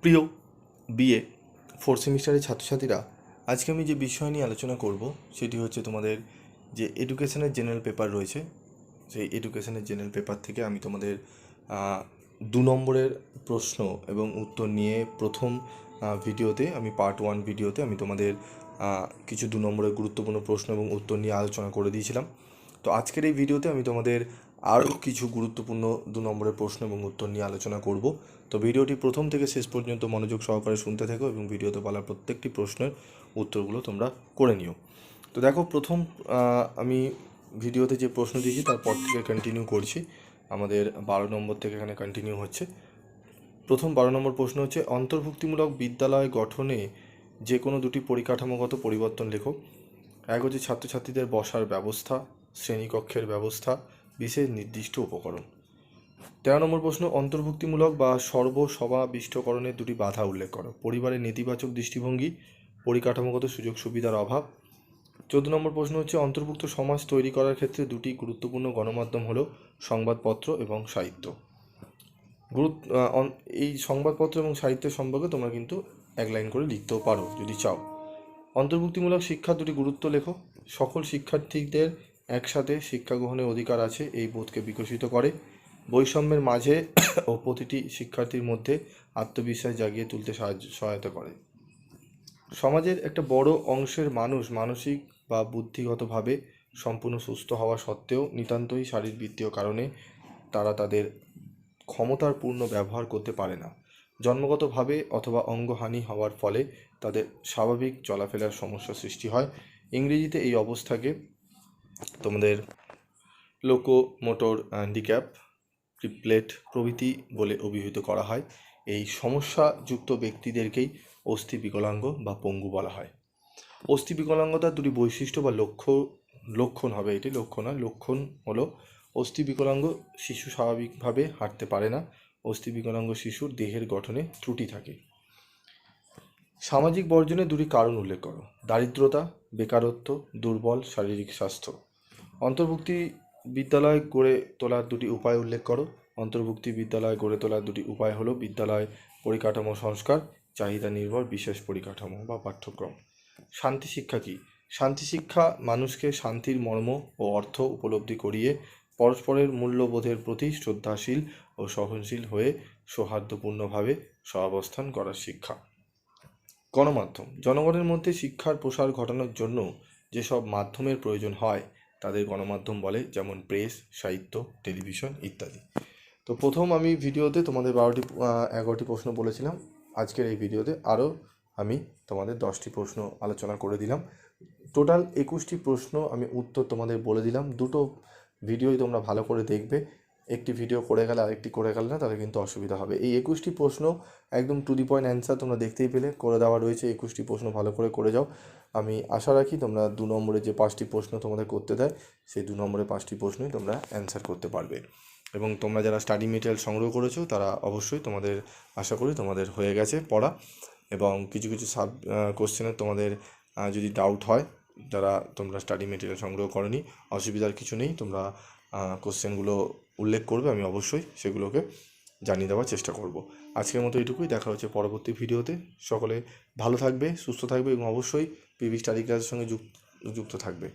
প্রিয় BA fourth সেমিস্টারের ছাত্রছাত্রীরা, আজকে আমি যে বিষয় নিয়ে আলোচনা করব সেটি হচ্ছে তোমাদের যে এডুকেশনের জেনারেল পেপার রয়েছে, সেই এডুকেশনের জেনারেল পেপার থেকে আমি তোমাদের 2 নম্বরের প্রশ্ন এবং উত্তর নিয়ে প্রথম ভিডিওতে আমি পার্ট 1 ভিডিওতে আমি তোমাদের কিছু 2 নম্বরের গুরুত্বপূর্ণ প্রশ্ন এবং উত্তর নিয়ে আলোচনা করে দিয়েছিলাম। তো আজকের এই ভিডিওতে আমি তোমাদের আরও কিছু গুরুত্বপূর্ণ 2 নম্বরের প্রশ্ন এবং উত্তর নিয়ে আলোচনা করব। তো ভিডিওটি প্রথম থেকে শেষ পর্যন্ত মনোযোগ সহকারে শুনতে থাকো এবং ভিডিওতে বলা প্রত্যেকটি প্রশ্নের উত্তরগুলো তোমরা করে নিও। তো দেখো, প্রথম আমি ভিডিওতে যে প্রশ্ন দিয়েছি তারপর থেকে কন্টিনিউ করছি। আমাদের 12 নম্বর থেকে এখানে কন্টিনিউ হচ্ছে। প্রথম 12 নম্বর প্রশ্ন হচ্ছে, অন্তর্ভুক্তিমূলক বিদ্যালয় গঠনে যে কোনো দুটি পরিকাঠামোগত পরিবর্তন লেখো। এক হচ্ছে ছাত্রছাত্রীদের বসার ব্যবস্থা, শ্রেণীকক্ষের ব্যবস্থা, বিশেষ নির্দিষ্ট উপকরণ। 13 নম্বর প্রশ্ন, অন্তর্ভুক্তিমূলক বা সর্বসমাবিষ্টকরণের দুটি বাধা উল্লেখ করো। পরিবারের নেতিবাচক দৃষ্টিভঙ্গি, পরিকাঠামোগত সুযোগ সুবিধার অভাব। 14 নম্বর প্রশ্ন হচ্ছে, অন্তর্ভুক্ত সমাজ তৈরি করার ক্ষেত্রে দুটি গুরুত্বপূর্ণ গণমাধ্যম হলো সংবাদপত্র এবং সাহিত্য। এই সংবাদপত্র এবং সাহিত্যের সম্পর্কে তোমরা কিন্তু এক লাইন করে লিখতেও পারো যদি চাও। অন্তর্ভুক্তিমূলক শিক্ষার দুটি গুরুত্ব লেখো। সকল শিক্ষার্থীদের একসাথে শিক্ষা গ্রহণের অধিকার আছে, এই বোধকে বিকশিত করে। বৈষম্যের মাঝে ও প্রতিটি শিক্ষার্থীর মধ্যে আত্মবিশ্বাস জাগিয়ে তুলতে সহায়তা করে। সমাজের একটা বড় অংশের মানুষ মানসিক বা বুদ্ধিগতভাবে সম্পূর্ণ সুস্থ হওয়া সত্ত্বেও নিতান্তই শারীরবৃত্তীয় কারণে তারা তাদের ক্ষমতার পূর্ণ ব্যবহার করতে পারে না। জন্মগতভাবে অথবা অঙ্গহানি হওয়ার ফলে তাদের স্বাভাবিক চলাফেরার সমস্যা সৃষ্টি হয়। ইংরেজিতে এই অবস্থাকে তোমাদের লোকোমোটর হ্যান্ডিক্যাপ, ট্রিপলেট প্রভৃতি বলে অভিহিত করা হয়। এই সমস্যাযুক্ত ব্যক্তিদেরকেই অস্থি বিকলাঙ্গ বা পঙ্গু বলা হয়। অস্থি বিকলাঙ্গতার দুটি বৈশিষ্ট্য বা লক্ষণ হবে, এটি লক্ষ্য নয়, লক্ষণ হলো অস্থি বিকলাঙ্গ শিশু স্বাভাবিকভাবে হাঁটতে পারে না। অস্থি বিকলাঙ্গ শিশুর দেহের গঠনে ত্রুটি থাকে। সামাজিক বর্জনের দুটি কারণ উল্লেখ করো। দারিদ্রতা, বেকারত্ব, দুর্বল শারীরিক স্বাস্থ্য। অন্তর্ভুক্তি বিদ্যালয় গড়ে তোলার দুটি উপায় উল্লেখ করো। অন্তর্ভুক্তি বিদ্যালয় গড়ে তোলার দুটি উপায় হলো বিদ্যালয় পরিকাঠামো সংস্কার, চাহিদা নির্ভর বিশেষ পরিকাঠামো বা পাঠ্যক্রম। শান্তি শিক্ষা কী? শান্তি শিক্ষা মানুষকে শান্তির মর্ম ও অর্থ উপলব্ধি করিয়ে পরস্পরের মূল্যবোধের প্রতি শ্রদ্ধাশীল ও সহনশীল হয়ে সৌহার্দ্যপূর্ণভাবে সহাবস্থান করার শিক্ষা। গণমাধ্যম, জনগণের মধ্যে শিক্ষার প্রসার ঘটানোর জন্য যেসব মাধ্যমের প্রয়োজন হয় তাদের গণমাধ্যম বলে, যেমন প্রেস, সাহিত্য, টেলিভিশন ইত্যাদি। তো প্রথম আমি ভিডিওতে তোমাদের 11টি প্রশ্ন বলেছিলাম। আজকের এই ভিডিওতে আরও আমি তোমাদের 10টি প্রশ্ন আলোচনা করে দিলাম। টোটাল 21টি প্রশ্ন আমি উত্তর তোমাদের বলে দিলাম। দুটো ভিডিওই তোমরা ভালো করে দেখবে। একটি ভিডিও করে গেলে আরেকটি করে গেলে না, তাহলে কিন্তু অসুবিধা হবে। এই 21টি প্রশ্ন একদম টু দি পয়েন্ট অ্যান্সার তোমরা দেখতেই পেলে করে দেওয়া রয়েছে। 21টি প্রশ্ন ভালো করে যাও। আমি আশা রাখি তোমরা 2 নম্বরে যে 5টি প্রশ্ন তোমাদের করতে দেয় সেই 2 নম্বরে 5টি প্রশ্নই তোমরা অ্যান্সার করতে পারবে। এবং তোমরা যারা স্টাডি মেটেরিয়াল সংগ্রহ করেছো তারা অবশ্যই তোমাদের, আশা করি তোমাদের হয়ে গেছে পড়া। এবং কিছু কিছু কোশ্চেনের তোমাদের যদি ডাউট হয়, যারা তোমরা স্টাডি মেটেরিয়াল সংগ্রহ করনি, অসুবিধার কিছু নেই। তোমরা কোশ্চেনগুলো উল্লেখ করবে, আমি অবশ্যই সেগুলোকে জানিয়ে দেওয়ার চেষ্টা করব। আজকের মতো এটুকুই। দেখা হচ্ছে পরবর্তী ভিডিওতে। সকলে ভালো থাকবে, সুস্থ থাকবে এবং অবশ্যই পিভি স্টাডি ক্লাসের সঙ্গে যুক্ত থাকবে।